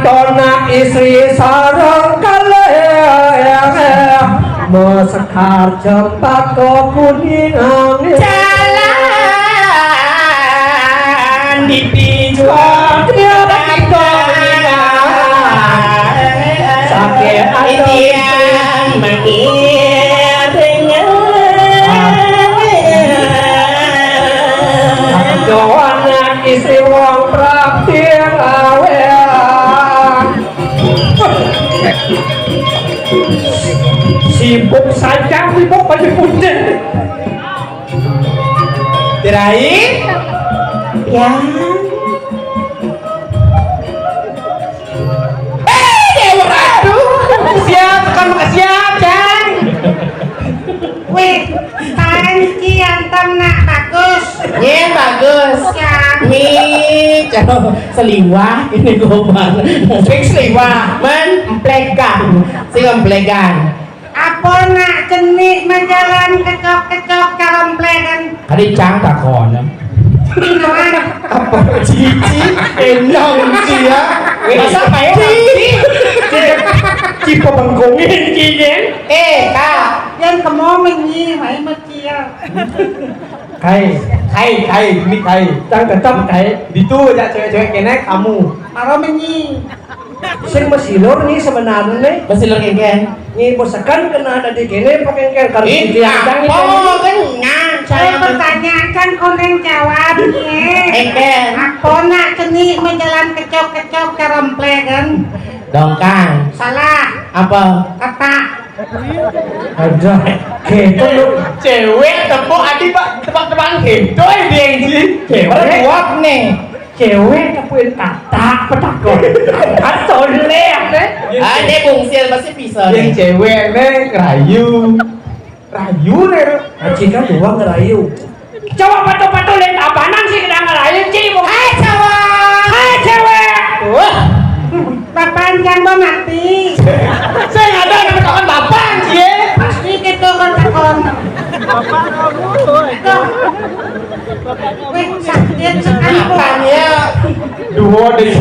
dona istri sareng kalih mesekar jempaka kuningan jalan dipijuan sakit tiang mengiringnya dona istri wong praktir awean sibuk saja sibuk baju putih terakhir ya Dewa Ratu siap kan siap Jang wih tanki antem nak bagus ya bagus nih seliwah ini goban sing seliwah emplekan sing emplekan apa nak jenik menjalan kecok-kecok karemplekan hari cang tak kono minuman apa cici enong cia masa mayo cipo bengkongin kiyen kak yang kemo menyi mai mecia kai ini kai cang kecap kai itu aja cewek-cewek kene kamu maro menyi sing mesilur nih sebenarnya mesilur kengken nih bosakan kena ada di kene pakai kengken kalau di cang oh kenyang saya pertanyakan koneng jawab kengken apa nak jenik menjalan kecok-kecok karemplekan dongkang salah apa kata ada gitu lu cewek tepuk adi pak tebak-tebakan gitu dia sih cewek kuat nih cewek tepuin kata petakon atau lek deh dia bungsil pasti bisa yang cewek nih rayu nih jika dua ngerayu coba patu-patu lihat abanan sih kena ngerayu cibuk hai cewek wah bapak jangan mati saya nggak ada yang ketahuan bapak sih pasti gitu kan takon wih sakit sekali apanya dua deh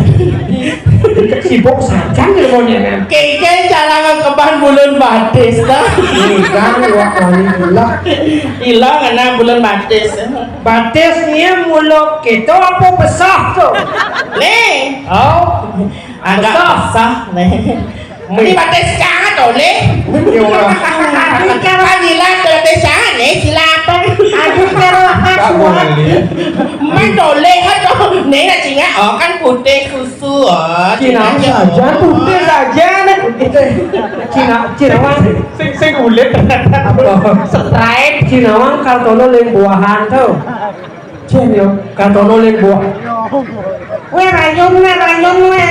sibuk saja nih maunya kayaknya cara ngekebah bulan batis dah kan waktu bulan hilang karena bulan batis batisnya mulut kita apa besar tuh nih oh agak besar nih ini batis sangat oleh kalau hilang batis sangat nih silakan aduh pero kasuan main oleh aja nih lah cina oh kan putih susu oh Cina saja putih saja nih Cina wang sing kulit stripe Cina wang kartono lem buahan tuh Cina kartono lem buah weh rayun weh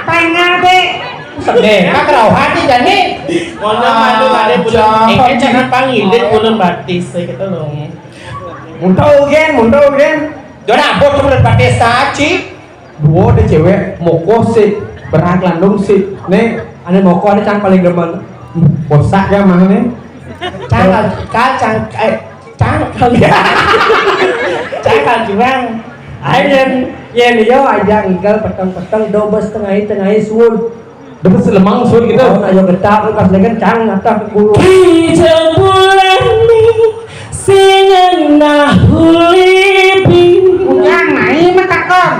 pengen deh sedih kak rauhan nih jadi mana ada bulan jangan panggil bulan batis gitu loh muntah gen jangan abot bulan batis saci dua deh cewek moko sih berat landung sih nih ada moko ada cang paling demen bosak ya mah nih cang kali juang yen yo aja inggal petang dobes tengah suul dapat selemang suul gitu ayo getak pas dengan cang atas guru hijau bulan sing nahulibi ujang naik matakon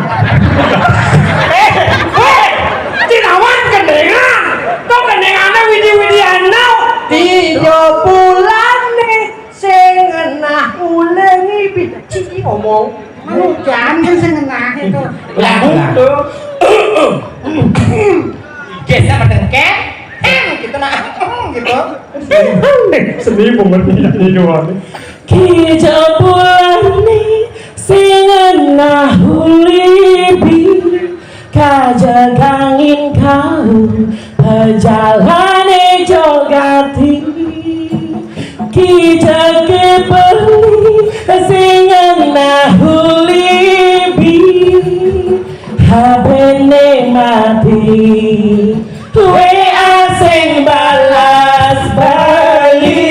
Cinawan kendengan kok kendengannya widi-widiana tiga bulan nih sing nah ulengi bici ngomong manujan kan sengenah itu lah gesnya berdengket gitu nak gitu sedih banget ini doang hijau bulan sing nahulibi kajagangin kau perjalane jogati kita kebeli sing nahulibi habene mati we asing balas balik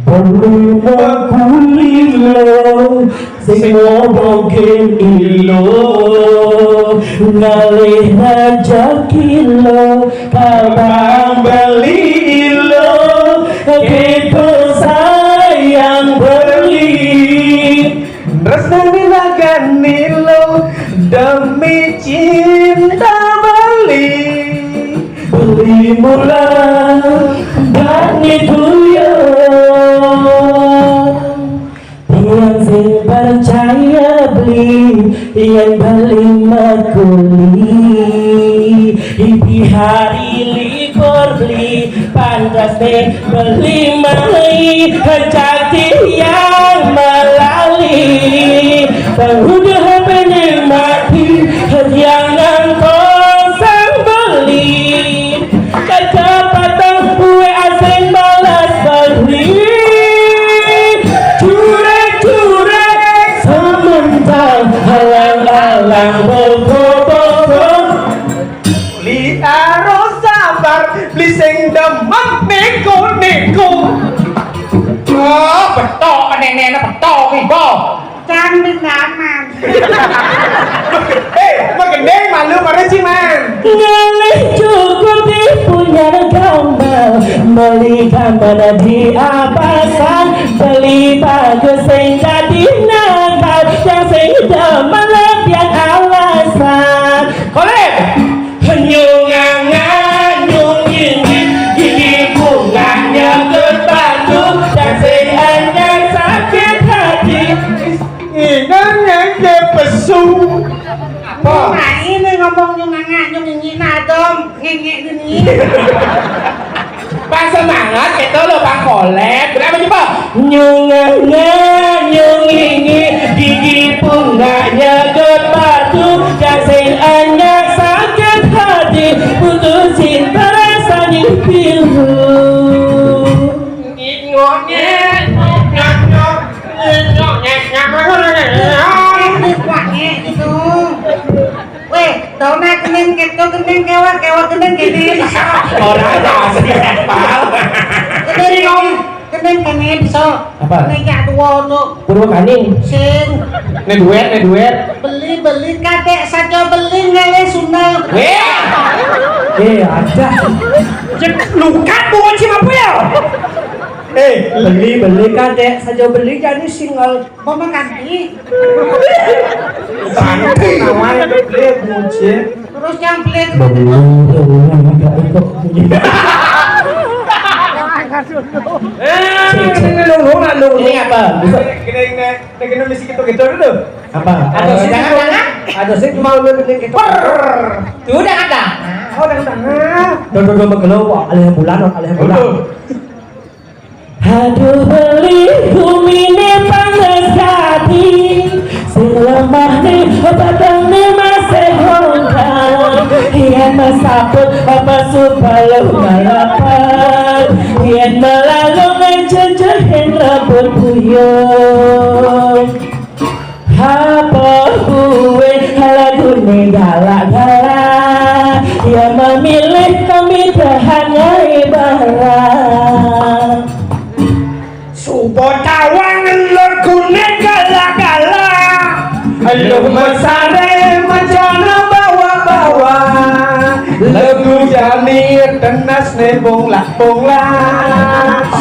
Bagaimana kulilo sing ngomongin ilo ngalih rezeki lo kabang beli lo gitu sayang beli Resmi lagani lo demi cinta beli mula dan itu ya yang sing percaya beli yang beli makuli di hari libur beli pantas deh beli malai kejati yang melalui pengudah menikmati jangan kosong beli kecepatan kue asing balas beli halang-halang bobo-bobo Beli aro sabar Beli sing demek neko-neko Oh, betok nenek betok ibu. Jangan bengaman. Magendeng malu pada ciman ngalih cukup punya gambar beli gambar di apasan beli bagus sing jadi nakal yang sing demen yang alasan kolek nyungangan nyungin gigi bunganya berbatu yang sing hanya sakit hati Ingatnya ke pesu Nah ini ngomong nyungin adom ngengek gini. Bang semangat itu lo bang kolek. Berapa coba? Nyungi gigi pungganya gebatu kasih anak sakit hati putus cinta rasanya pilu Gitu. Weh, dona kening keto kening kewa kening kening. Orang ada asli kepal. Kening kening bisa. Apa? Kening ya dua tuh. Purwakani Sing Nih duet beli kadek saja beli ngale sunal. ada Lukat bukan si apa ya? beli kadek saja beli jadi single Mau makan di. Santai namanya beli kunci Terus yang beli ini apa? Gini misi gitu dulu Apa? Ada sih mau lu gitu Tuh udah ada. Oh udah Dodo begelo alih bulan Aduh beli bumi ini panas hati sing lemah nih batang nih masih hongkang yang mesaput apa supalu malapan yang melalui ngejenjehin rambut buyung apa gue lagu nih galak-galak yang memilih kami hanya ibarat Bocawang legune gala-gala Ayo mesare macana bawa-bawa Lagu jani tenas ne bonglah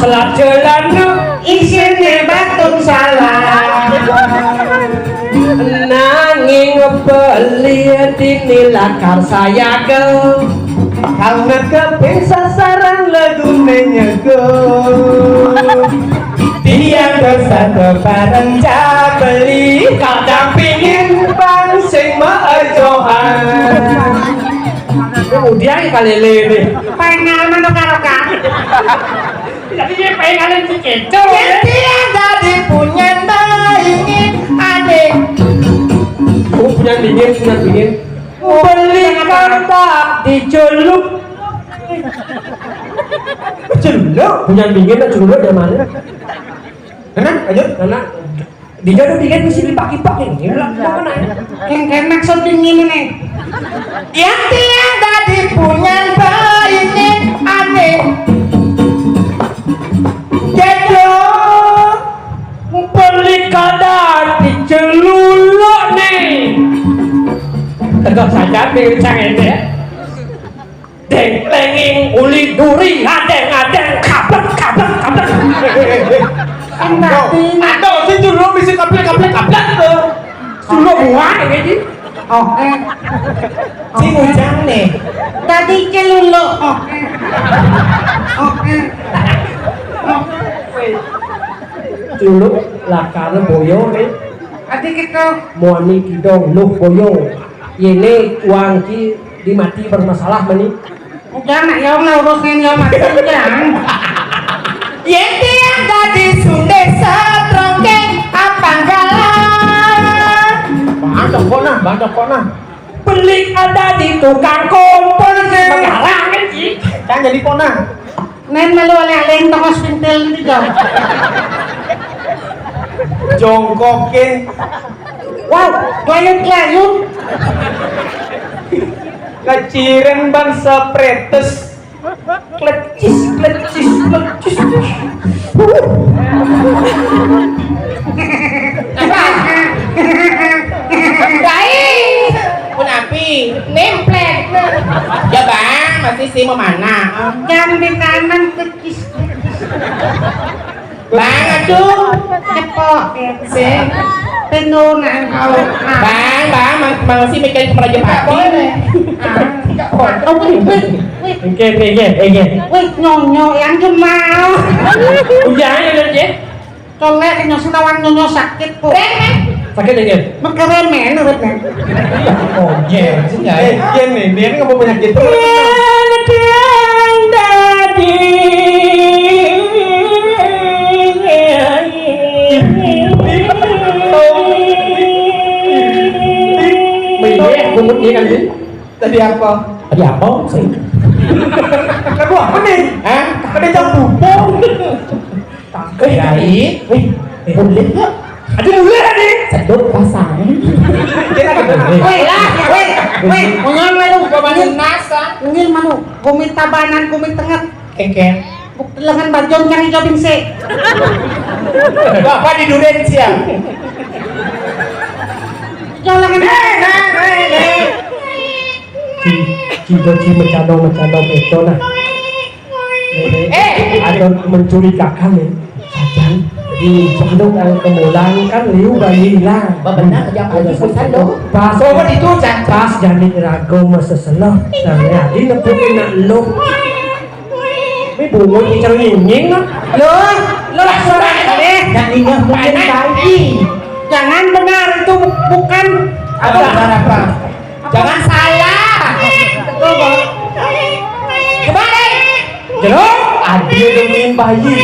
Selak jalan isine batung salah Nanging beli dinilakar saya ke Karena keping sasaran legune nyegel Tiang bersatu bareng beli kadang pingin bang sing maejohan kemudian kalele nih pengen mana karo kan. Jadi dia pengen kalian si keco. Tiang tadi punya ingin aneh. punya dingin beli kata diceluk punya dingin tak celuk dari mana Enak, lanjut. karena dijodoh dingin mesti dipak-ipak ini mana Yang maksud dingin ini. Yang tiang tadi punya ini aneh. Jatuh beli kata diceluk nih Tegak pengen canggih deh. Deng lenging uli duri adeng kaplek. Aduh, si dulu bisa kaplek tuh. Dulu buah ini. Oke. Si ujang nih. Tadi kelulu. Oke. Dulu lakana boyo nih. Adik kita Muani kidong nuh boyo. Ini uang ki dimati bermasalah mani. jangan ya Allah urusin ya mati jangan. Yenti yang gadis sunde setrongkeng apanggalan. Bang kona. Pelik ada di tukang kompor sekarang kan sih. Kan jadi kona. Nen malu aleng tongos pintel ini jauh. Jongkokin. Wow, layut. Keciren bangsa pretes. Klecis. Baik. Pun api, nemplet. Ya bang, masih sih mau mana? Jangan di kanan kekis. Bang, aduh. Cepok Sih. penuh nang kau. Bang, masih mikirin kepala jepati. Oh, wih. Oke. Wih, nyonyo yang cemau. Ujian ya je. Colek yang nyonyo sakit po. Sakit ya. Mengkeremen urut nen. Oh je. Yen nih, dia ini nggak mau penyakit. Gumut dia kan sih. Tadi apa? Tadi apa sih? Kamu apa nih? Hah? Ada jam bubong. Baik. Boleh nggak? Ada boleh nih. Sedot pasang. Dia lagi Wih, ngomong malu. Bangun nasa. Ngil malu. Kumit tabanan, kumit tengah. Kengkeng. Lengan bajon cari jobing se. Bapak di duren siang. Jangan Ci mencadong itu nah. Ada mencurigakan nih. Sajan di candung yang kemulan kan liu bayi hilang. Benar kerja aja pulsa dong. Pas Sobat itu can. pas jadi rago masa selah. Dan ya di nepukin nak lu. Ini bunga bicara nying lah. lo laksana deh. Dan ingat mungkin bayi. Jangan benar itu bukan Apa? Jangan salah. Kembali. Jelok. Dia dongin bayi.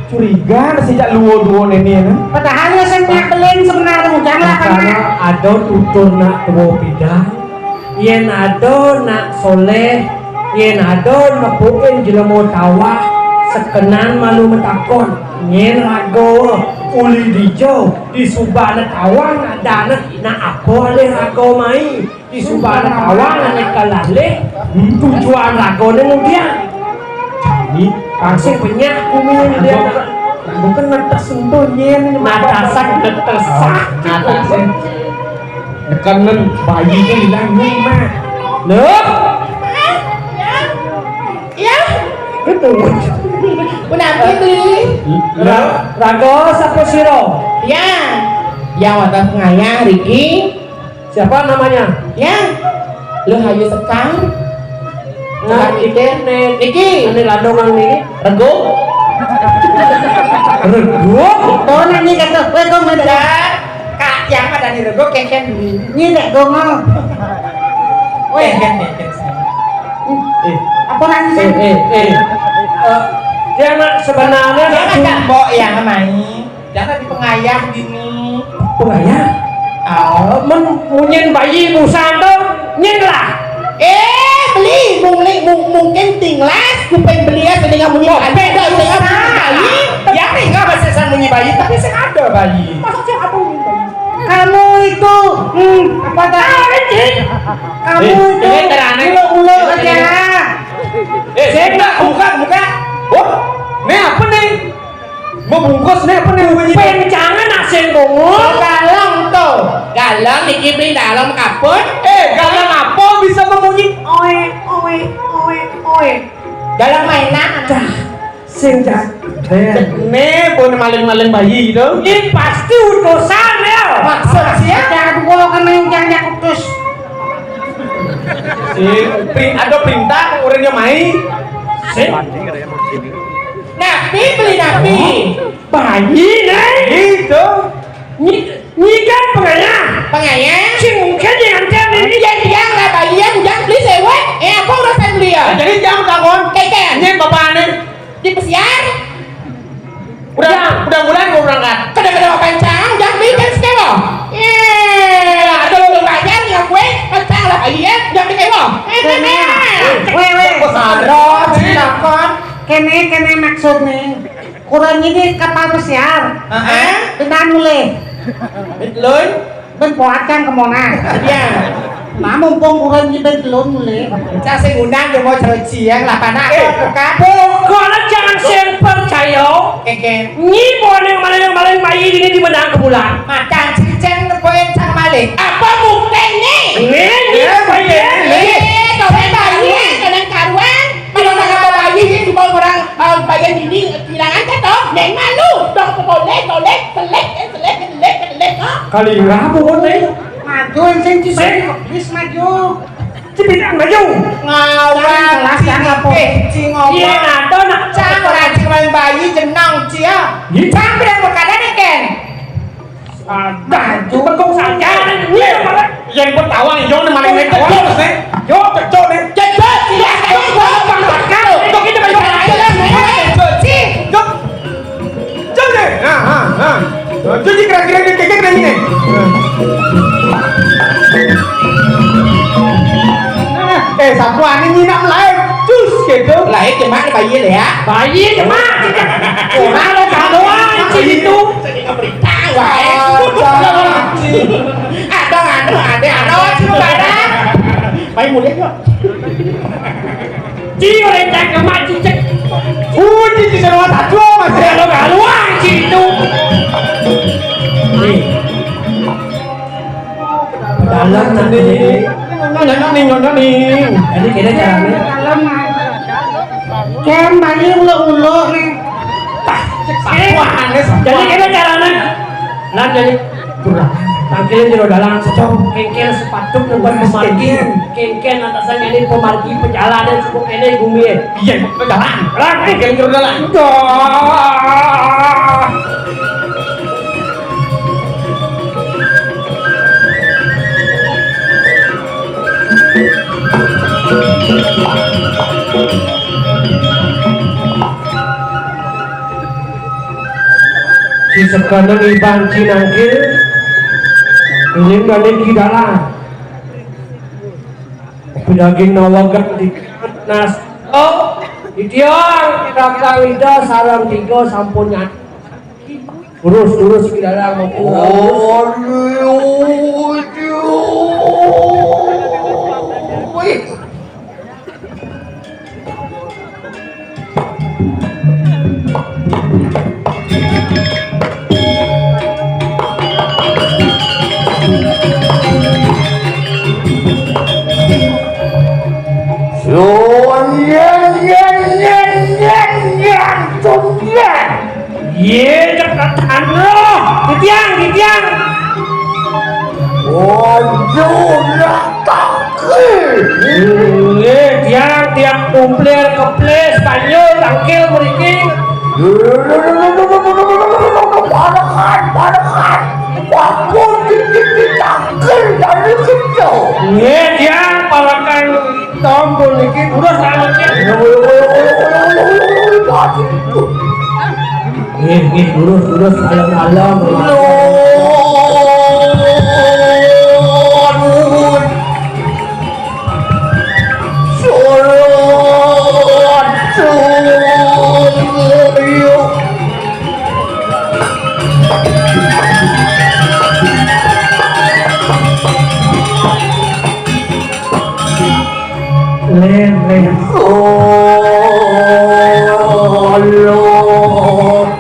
Curiga sejak luo ini ya. Padahal ya saya beliin sebenarnya janganlah Karena karena ada tutur nak tua bidang, yen ada nak soleh, yen ada nepukin jelema tawa, sekenan malu metakon, yen rago uli dijo di subana tawa nak dana nak apa le rago mai di subana tawa nak kalale tujuan rago kemudian jadi pasti banyak bumi dia bukan nak sentuh yen matasan ketesak Kanan bayi itu hilang nih mah. loh Ya. itu Kenapa itu? rago sapo siro Ya. Yang wadah ngayang Riki. siapa namanya Ya. Lu hayu sekang. nah ini Riki. ini ladongan ini Rego. rego Tuh nanti kata, weh kau mana? Dan Kak yang ada di Rego kengkeng dulu. Ini dek kau mau. Weh, apa nanti sih? dia nak sebenarnya nak Jangan Kak Mbok yang main. Jangan di pengayam gini. pengaya munyin bayi musa tuh nyin lah Beli mungkin tinglas kupeng beli ya dengan bunyi bayi dengan bayi ya enggak masih saya bunyi bayi tapi saya ada bayi masa saya apa bunyi bayi Kamu itu, apa tadi? Kamu itu ulo aja. Saya enggak buka. Oh, ini apa nih? Mau bungkus nih apa nih? pencangan asin bungo kalong tuh Galang niki beli dalam kapur. Galang apa bisa memunyi oe oe oe oe. Galang mainan. Sing jak Ne boleh maling-maling bayi itu. ini pasti utusan ya. Maksud siapa? Jangan gua kan yang jangan kutus. Ada perintah orangnya main. Napi beli napi. Bayi nih. Gitu. Ni kan pengayang. Pengayang. Sing mungkin yang jadi ini Yang lah bayi yang beli sewa. Apa udah saya beli ya? Jadi jangan takon. Kayak Ini bapak nih. di pesiar. Udah bulan mau berangkat. Kadang-kadang pancang, jangan beli kan sewa. Ada lu bayar yang gue pancang lah bayi ya, jangan beli sewa. Wewe. Sarot, silakan. Kene maksud nih. Kurang ini kapal pesiar. Benar mulai. Lun. Ben poacan kemana? Ya. Nah mumpung kurang ini ben telur mulai. Cha saya ngundang dia mau cerecian lah panak bukan? pokoknya jangan sen percaya. Keke. Ni boleh maling bayi ini di benang ke bulan. Macam cincin poin sang malik. Apa buktinya? Ini bayi. Kau bayi, kadang karuan. Kalau nak kau bayi di bawah orang bagian ini kehilangan kan toh? Neng malu, dong tolek, Kali ngapa boleh? Maju yang sing bis maju. Cepet maju. Ngawang, Kelas jangan apa? Iya ada nak Cang orang bayi jenang cia. Sampai yang berkada nih Ken. Maju bekong saja. Ini malah. Yang bertawang yang maling itu. Yo cocok nih. Cepet sila kau bangsakan. Itu kita bayi Jom deh. Jadi kira-kira dia kayak gini nih. Satu ini nak live. Cus gitu. Lahir cuma bayi deh ya. Bayi cuma. Kalau kadoan di situ. Beritahu ada cuma ada. Bayi mulia kok. Cio lencang ke maju cek. Di sana taju mas. Kalau kaluan di situ. Dalam nanti. Nih. Jadi kita caranya. Dalam kem bayi ulo-ulo nih. Jadi kita caranya. Nah jadi tangkilin jero dalam secok kengkel sepatu buat pemargi kengkel atasan ini pemargi perjalanan cukup ini bumi Iya, jalan. Kira-kira jalan. si sekarang iban cinangkil ini balik di dalam pedaging nawagan di nas oh itiang kakak ida salam tiga sampunnya urus di dalam Ye cekatan lo, ditiang. Tiang kumplir keples banyu tangkil mriki. Ye tiang palakan tombol niki urus alatnya. Urus alam. Len. Oh, Lord.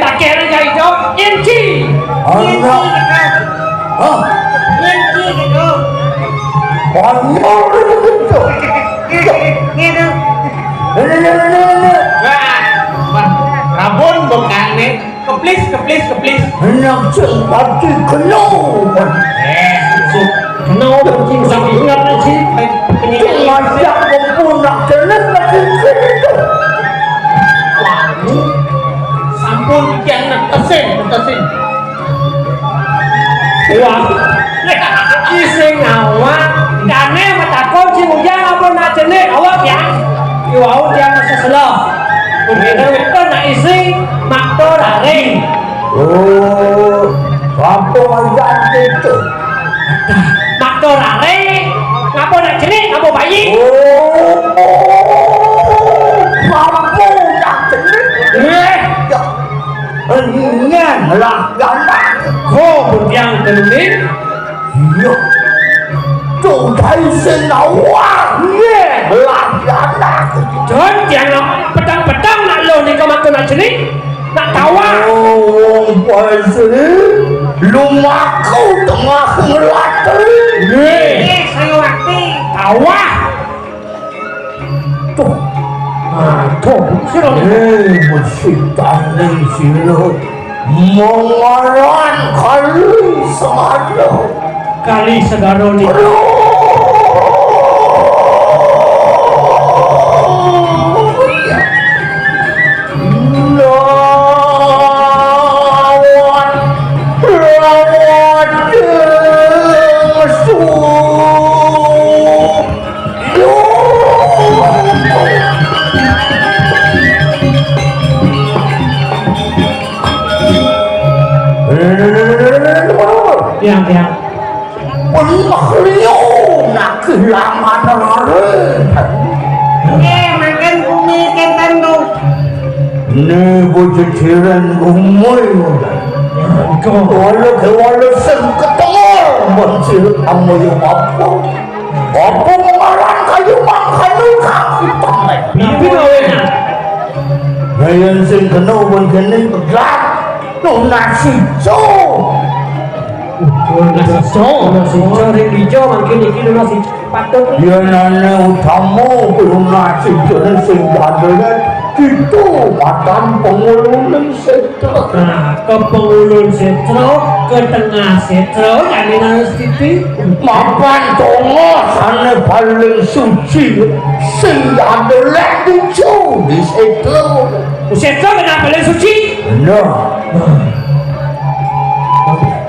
tak kira jadi jawab Inci. Inci kita. Hah? Inci gitu. Banyak gitu. Gitu. Rabun bukan nih. Keplis. Enak sepati kenal. Kenal kucing sampai ingat sih. Ngajak mempunak jelas makin itu. Sampun yang netesin. Wah, iseng awak, kane matakon si ujang apa nak jenis awak ya? Iwau dia masih selah. Kemudian itu nak isi makto raring. Oh, apa ngajak itu? Makto raring, ngapa nak jenis, ngapa bayi? Apa nak jenis? Ingin lah ganak. Kau berdiam keluling, Iya. Tuh dari senawang. Iya. Lah ganak. jangan jangan petang-petang nak lo ni kau makto nak jenis, nak tawa. Oh, pasti. Lumaku tengah ngelatih. Saya waktu. Tawa. Tuh. Tuh, siro ni. Mesti tanding sila. Mengaran kali sehari. Kali segaro ni. Yang nak kehilangan orang. Makan bumi kentan tu. Ni bocah ciran umur. Walau sengketengah mencil amu yang apa. Apa mengarang kayu makan kaki tangan. Tapi kawin Bayan sing kena pun kena pegang. No nasi jo. nasi hijau ring hijau makin iki nasi patut. Dia nana utama belum nasi jo sing bandaran. Itu makan pengulun setro. Nah, ke pengulun setro, ke tengah setro, kali nasi tipi. Makan tongo sana paling suci. Sing ada lagi jo di setro. Setro kenapa paling suci? Benar.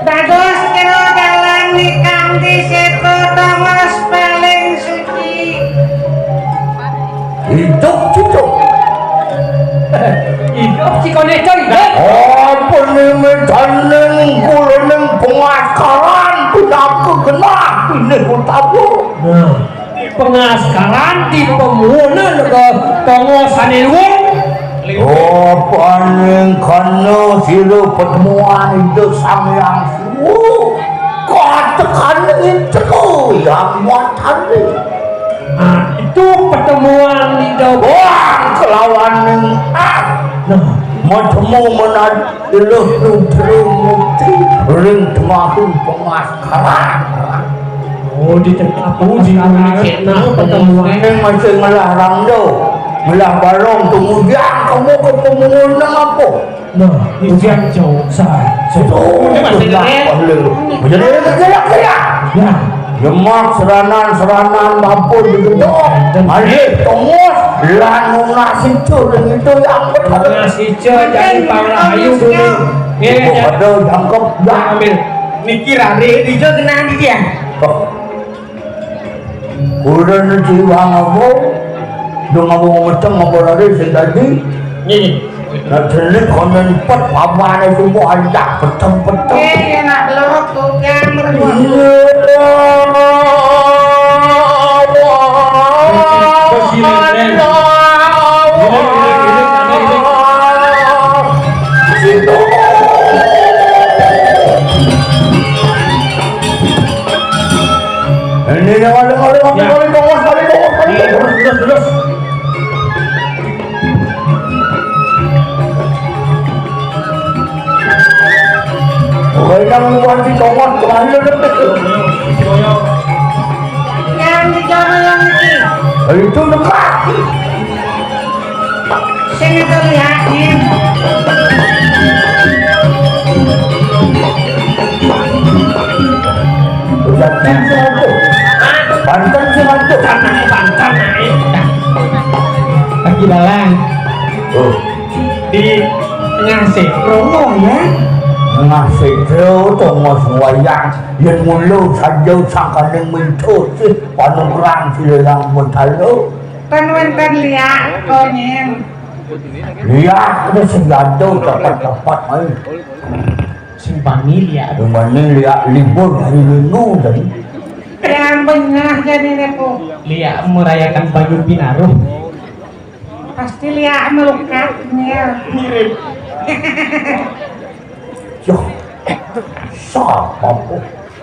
Bagus kena jalan di kanti seto tongos paling suci. Hidup hidup. Hidup si konektor hidup. Apa ni mentaneng kuleneng pengakaran tidak kena ini utamu. Nah, pengaskaran di pemuna ke pengosan ilmu. Oh, paling kena sila pertemuan itu sama yang suhu. Katakan itu yang muatan ni. Nah, itu pertemuan di Buang kelawan yang Matemu menad Iluh nutri mukti Ring temahun pemaskaran. Oh, di tengah puji nah pertemuan. Ini masih melarang tu. Melah barong kemudian kamu ke pemungun apa? Nah, ujian jauh saya. Ini masih jadi kerja-kerja. Ya, Yemak seranan mampu digedok. Adik tongos lanu nasi curang itu yang betul. nasi hijau jadi panglayu dulu. Ada jangkep dah. Ambil. Mikir hari hijau kena di dia. Udah nanti bang aku, dong aku ngomong apa lagi tadi? Ni. Nak jenis konon pet apa ni semua ajak petang-petang. Nak lorok tu kan merbuat. Ini Terus. jangan buat di kongon kemana Yang dijoroyong iki. itu dekat Sing itu liatin. Banten semantu Banten semantu Banten lagi dalang oh di ngasih promo ya. ngasih tuh mas wayang yang mulu saja sangka yang mencut panugrang silang mentalo Wenten liat konyen. lihat ada senjata dapat main Sing pamilya. Rumahnya lihat libur hari minggu dan Yang benyah jadi repo. Lia merayakan Banyu Pinaruh. Pasti liat melukatnya. Mirip. ya siapa pun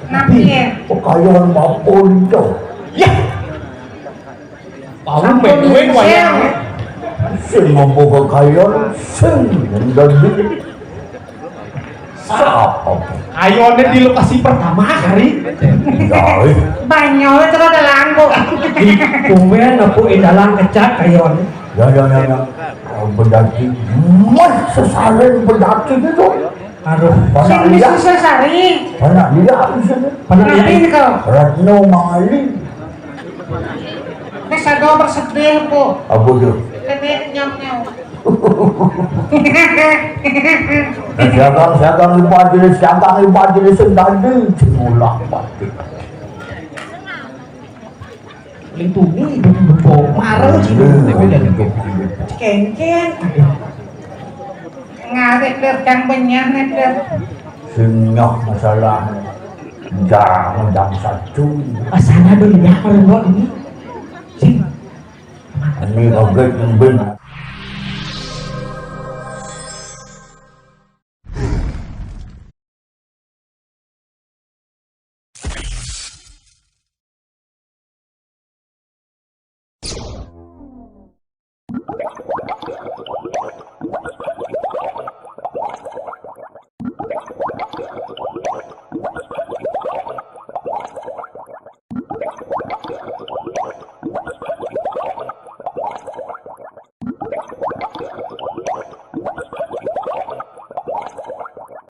Nabi ya. pekayaan maupun itu Ya. Pau main wayang. sing mampu kekayaan sing jadi siapa pun Ayone di lokasi pertama hari. ya Banyak itu ada langko. Di kumen aku dalang kecak kayon. ya berdaki mas sesalin berdaki itu Aduh, banyak Sing lihat bisa sari. banyak lihat di sini pernah Nabi lihat kau. Ratno Mangali Bisa do bersedih po. apa tu Kene nyam-nyam. siagang ibadah sendiri cumulah pati Lintuni bebo marah sih. Ken-ken. Ngarik der kang benyah der. senyap masalah jarang satu Asana dulu ya kalau ini. Sing ini kaget yang benar